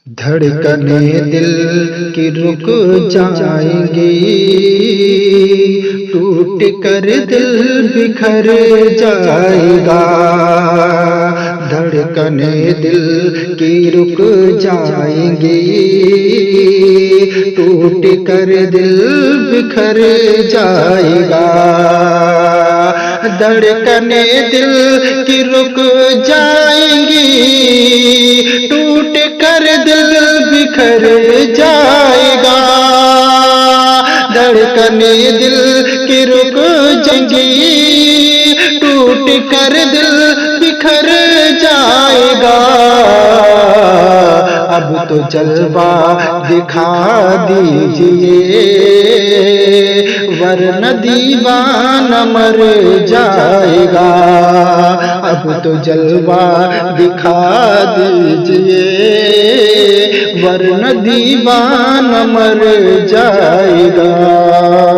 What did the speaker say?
دھڑکنیں دل کی رک جائیں گی، ٹوٹ کر دل بکھر جائے گا۔ دھڑکنیں دل کی رک جائیں گی، ٹوٹ کر دل بکھر جائے گا۔ دھڑکنیں دل کی رک جائیں گی، ٹوٹ کر دل بکھر جائے گا۔ دھڑکنیں دل کی رک جائیں گی، ٹوٹ کر دل بکھر جائے گا۔ اب تو جلوہ دکھا دیجئے، ورنہ دیوانہ مر جائے گا۔ اب تو جلوہ دکھا دیجئے، ورنہ دیوانہ مر جائے گا۔